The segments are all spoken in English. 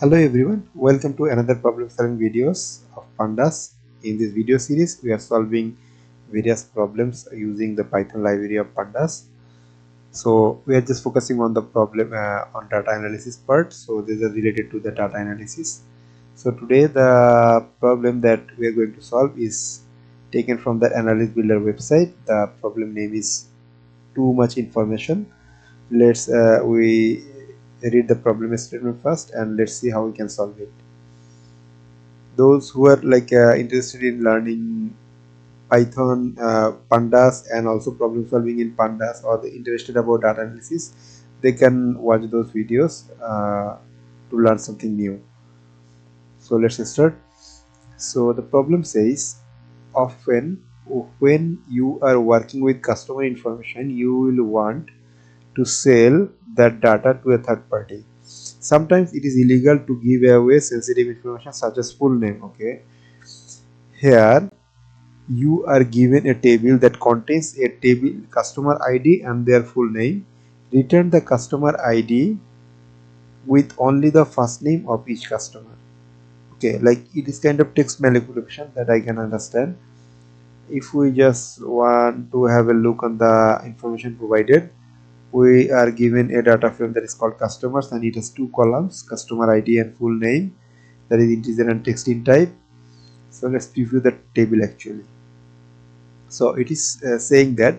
Hello everyone, welcome to another problem solving videos of Pandas. In this video series, we are solving various problems using the Python library of Pandas. So we are just focusing on the problem on data analysis part. So these are related to the data analysis. So today the problem that we are going to solve is taken from the Analysis Builder website. The problem name is too much information. Let's we read the problem statement first and let's see how we can solve it. Those who are interested in learning Python, Pandas, and also problem solving in Pandas, or they interested about data analysis, they can watch those videos to learn something new. So let's start. So the problem says, often when you are working with customer information, you will want to sell that data to a third party. Sometimes it is illegal to give away sensitive information such as full name. Okay, here you are given a table that contains a table customer ID and their full name. Return the customer ID with only the first name of each customer. Okay, like it is kind of text manipulation that I can understand. If we just want to have a look on the information provided, we are given a data frame that is called customers, and it has two columns, customer ID and full name, that is integer and text in type. So let's preview the table actually. So it is saying that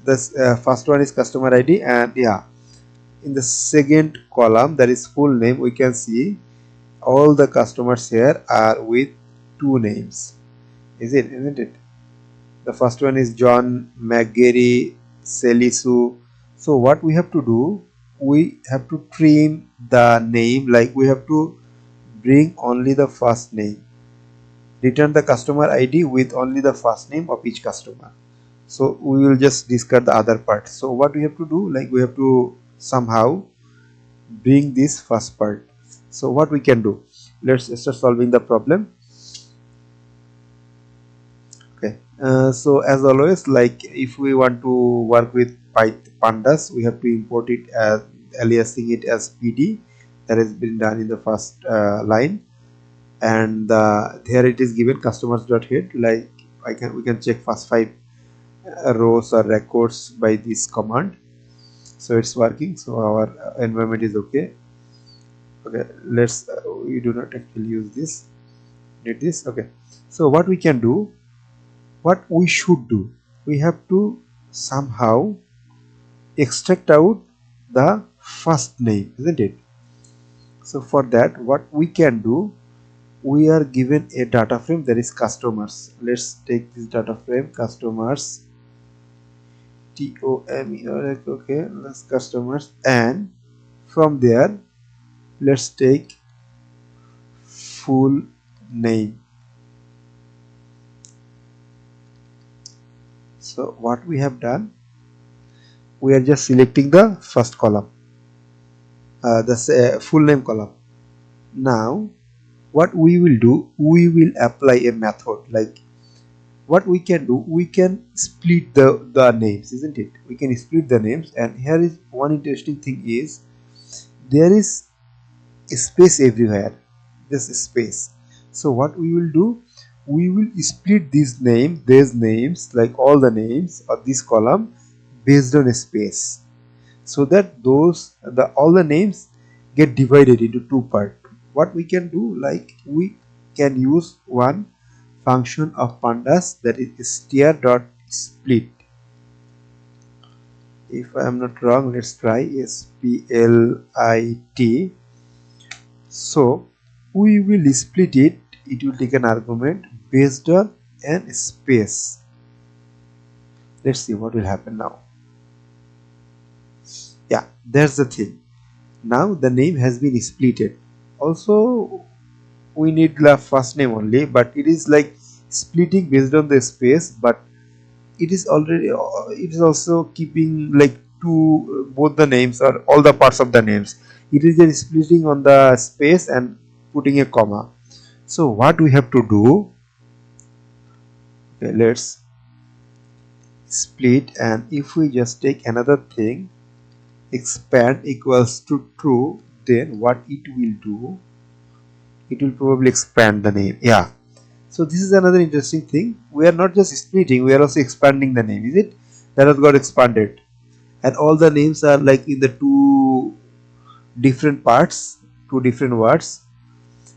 this first one is customer ID, and yeah, in the second column, that is full name, we can see all the customers here are with two names. Isn't it? The first one is John, McGarry, Selisu. So what we have to do, we have to trim the name, like we have to bring only the first name. Return the customer ID with only the first name of each customer. So we will just discard the other part. So what we have to do, like we have to somehow bring this first part. So what we can do, let's start solving the problem. Okay, so as always, like if we want to work with Pandas, we have to import it as aliasing it as PD. That has been done in the first line, and here it is given customers.head. Like we can check first 5 rows or records by this command. So it's working, so our environment is okay. Okay, let's we do not actually use this, need this. Okay, so what we can do, what we should do, we have to somehow extract out the first name, isn't it? So for that, what we can do, we are given a data frame that is customers. Let's take this data frame, customers, TOME. Okay, let's customers, and from there let's take full name. So what we have done, we are just selecting the first column, the full name column. Now what we will do, we will apply a method. Like what we can do, we can split the names, isn't it? We can split the names, and here is one interesting thing is there is a space everywhere, this space. So what we will do, we will split these names, like all the names of this column based on a space, so that all the names get divided into two parts. What we can do, like we can use one function of Pandas, that is str.split. If I am not wrong, let's try split. So we will split it, it will take an argument based on an space. Let's see what will happen now. Yeah, that's the thing. Now the name has been splitted. Also we need the first name only, but it is like splitting based on the space, but it is also keeping like both the names or all the parts of the names. It is just splitting on the space and putting a comma. So what we have to do, okay, let's split, and if we just take another thing, expand equals to true, then what it will do, it will probably expand the name. Yeah, so this is another interesting thing. We are not just splitting, we are also expanding the name. Is it? That has got expanded, and all the names are like in the two different parts, two different words.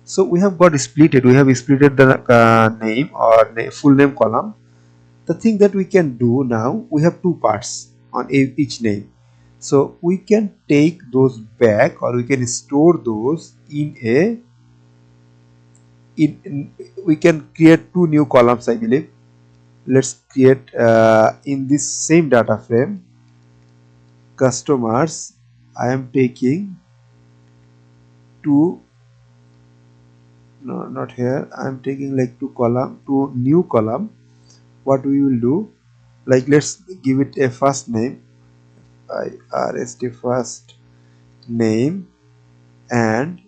So we have got splitted. We have splitted the name or full name column. The thing that we can do now, we have two parts on each name. So we can take those back, or we can store those in a we can create two new columns, I believe. Let's create in this same data frame customers. I am taking two, no, not here. I am taking like two new column. What we will do, like let's give it a first name, IRST first name, and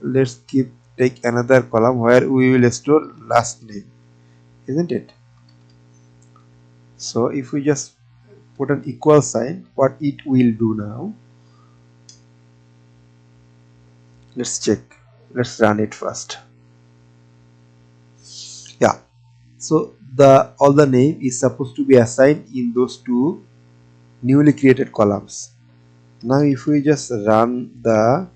let's take another column where we will store last name, isn't it? So if we just put an equal sign, what it will do now, let's check, let's run it first. Yeah, so all the name is supposed to be assigned in those two newly created columns. Now if we just run the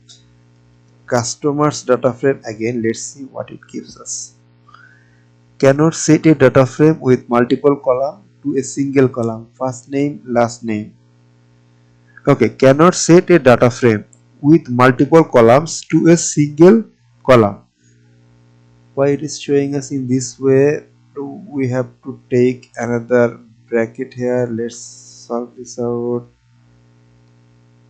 customers data frame again, let's see what it gives us. Cannot set a data frame with multiple column to a single column, first name, last name. Okay, cannot set a data frame with multiple columns to a single column. Why it is showing us in this way? We have to take another bracket here. Let's solve this out.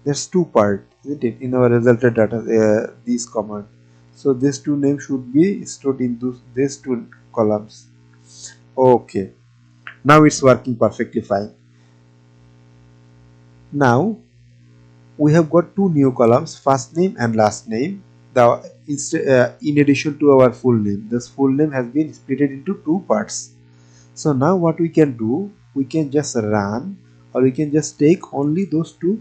There's two parts, isn't it, in our resulted data, these command. So these two names should be stored in these two columns. Okay, now it's working perfectly fine. Now we have got two new columns, first name and last name. In addition to our full name, this full name has been split into two parts. So now what we can do, we can just run, or we can just take only those two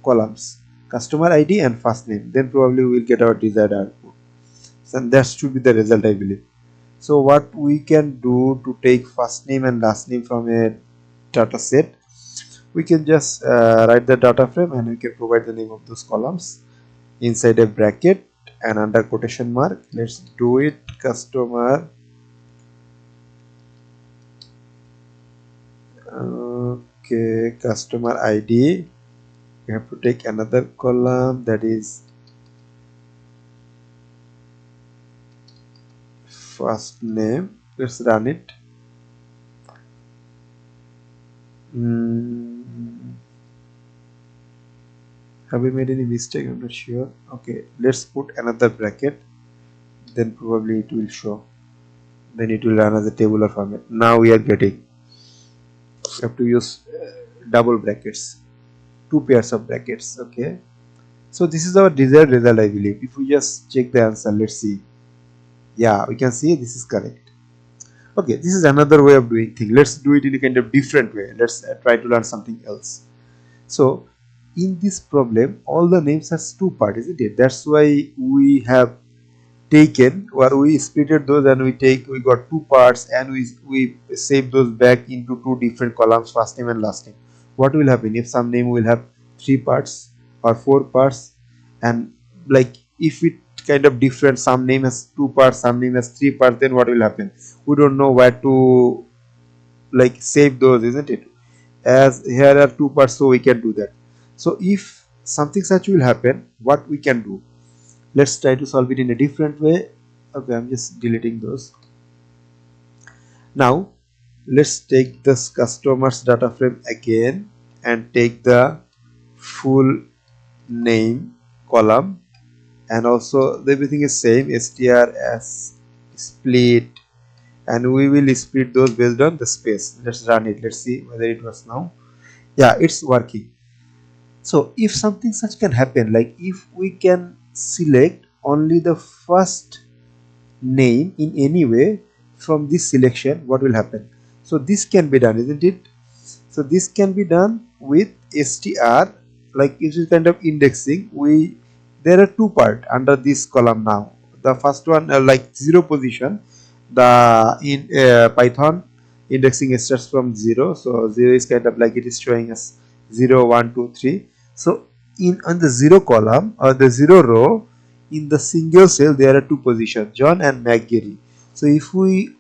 columns, customer ID and first name. Then probably we will get our desired output. So that should be the result, I believe. So what we can do to take first name and last name from a data set, we can just write the data frame, and we can provide the name of those columns inside a bracket and under quotation mark. Let's do it. Customer, okay, customer ID. We have to take another column, that is first name. Let's run it. Have we made any mistake? I'm not sure. Okay, let's put another bracket, then probably it will show. Then it will run as a tabular format. Now we are getting, we have to use double brackets, two pairs of brackets. Okay, so this is our desired result, I believe. If we just check the answer, let's see. Yeah, we can see this is correct. Okay, this is another way of doing things. Let's do it in a kind of different way. Let's try to learn something else. So in this problem, all the names has two parts, isn't it? That's why we have taken, or we splitted those, and we got two parts, and we save those back into two different columns, first name and last name. What will happen if some name will have three parts or four parts, and like if it kind of different, some name has two parts, some name has three parts, then what will happen? We don't know where to like save those, isn't it? As here are two parts, so we can do that. So if something such will happen, what we can do, let's try to solve it in a different way. Okay, I'm just deleting those. Now let's take this customers data frame again and take the full name column, and also everything is same, str as split, and we will split those based on the space. Let's run it. Let's see whether it works now. Yeah, it's working. So if something such can happen, like if we can select only the first name in any way from this selection, what will happen? So this can be done, isn't it? So this can be done with str, like it is kind of indexing. there are two part under this column. Now the first one, like 0 position, the in Python indexing starts from 0, so 0 is kind of like it is showing us 0 1 2 3. So in on the 0 column or the 0 row, in the single cell there are two positions, John and McGarry. So if we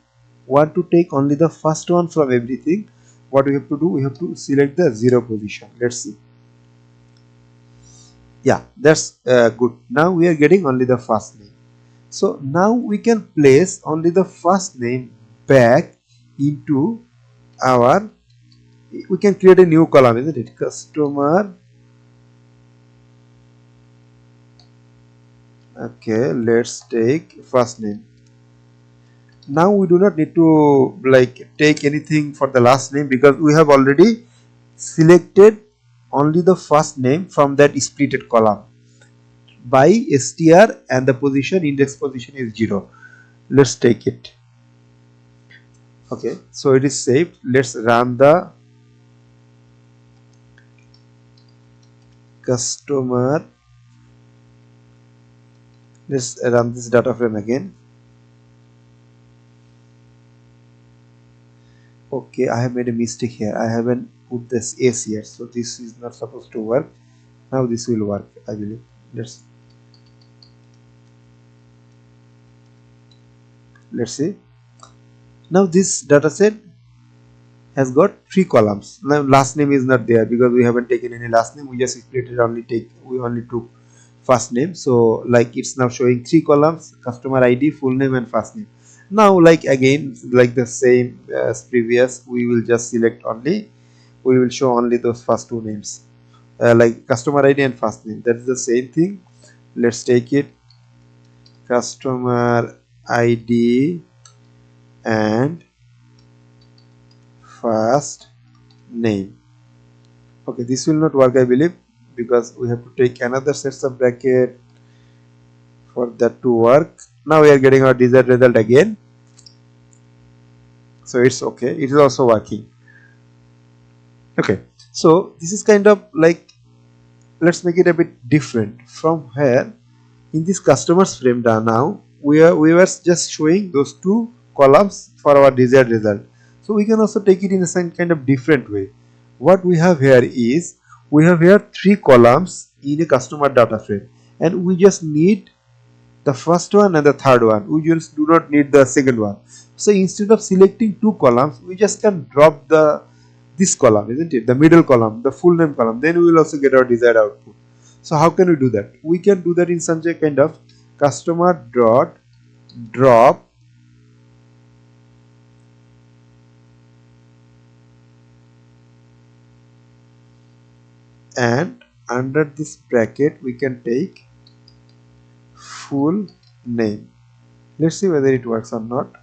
want to take only the first one from everything, what we have to do, we have to select the 0 position. Let's see. Yeah, that's good. Now we are getting only the first name. So now we can place only the first name back into our, we can create a new column, isn't it? Customer. Okay, let's take first name. Now we do not need to like take anything for the last name because we have already selected only the first name from that splitted column by str, and the position, index position is 0. Let's take it. Okay, so it is saved. Let's run the customer. Let's run this data frame again. Okay, I have made a mistake here. I haven't put this s here, so this is not supposed to work. Now this will work, I believe. Let's see. Now this data set has got 3 columns. Now last name is not there because we haven't taken any last name. We just split it, we only took first name. So like it's now showing 3 columns: customer ID, full name, and first name. Now like again, like the same as previous, we will just select only, we will show only those first two names, like customer ID and first name. That is the same thing. Let's take it, customer ID and first name. Okay, this will not work, I believe, because we have to take another sets of bracket for that to work. Now we are getting our desired result again, so it's okay, it is also working. Okay, so this is kind of like, let's make it a bit different from here. In this customers frame now we were just showing those 2 columns for our desired result, so we can also take it in a some kind of different way. What we have here is, we have here 3 columns in a customer data frame, and we just need the first one and the third one. We just do not need the second one. So instead of selecting 2 columns, we just can drop this column, isn't it, the middle column, the full name column. Then we will also get our desired output. So how can we do that? We can do that in such a kind of customer dot drop and under this bracket we can take full name. Let's see whether it works or not.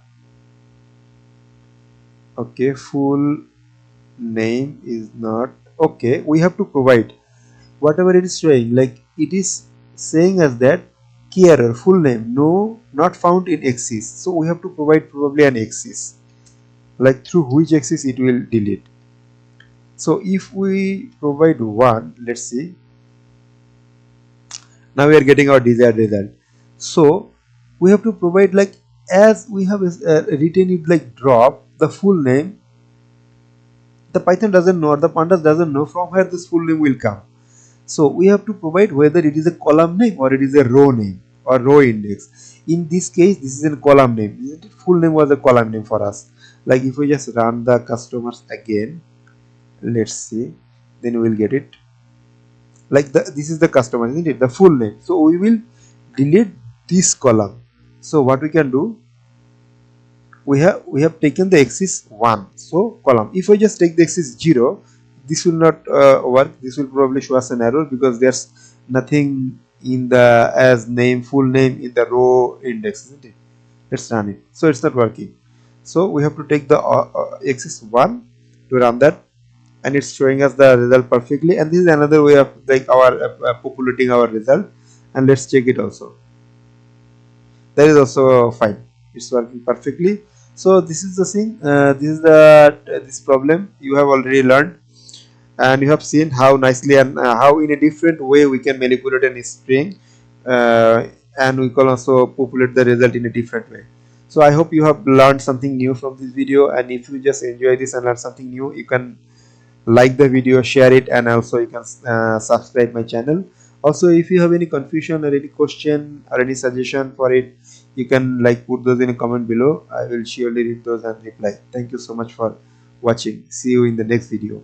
Okay, full name is not okay. We have to provide whatever it is showing, like it is saying as that key error, full name no not found in axis. So we have to provide probably an axis, like through which axis it will delete. So if we provide 1, let's see, now we are getting our desired result. So we have to provide, like as we have written it, like drop the full name. The Python doesn't know, or the Pandas doesn't know from where this full name will come. So we have to provide whether it is a column name or it is a row name or row index. In this case, this is a column name, isn't it? Full name was a column name for us. Like if we just run the customers again, let's see, then we will get it. Like this is the customer, isn't it? The full name. So we will delete this column. So what we can do, we have taken the axis 1, so column. If I just take the axis 0, this will not work. This will probably show us an error because there's nothing in the as name, full name in the row index, isn't it? Let's run it. So it's not working. So we have to take the axis 1 to run that, and it's showing us the result perfectly. And this is another way of like our populating our result. And let's check it also. That is also fine. It's working perfectly. So this is the thing. This is this problem you have already learned, and you have seen how nicely and how in a different way we can manipulate a string uh, and we can also populate the result in a different way. So I hope you have learned something new from this video, and if you just enjoy this and learn something new, you can like the video, share it, and also you can subscribe my channel. Also, if you have any confusion or any question or any suggestion for it, you can like put those in a comment below. I will surely read those and reply. Thank you so much for watching. See you in the next video.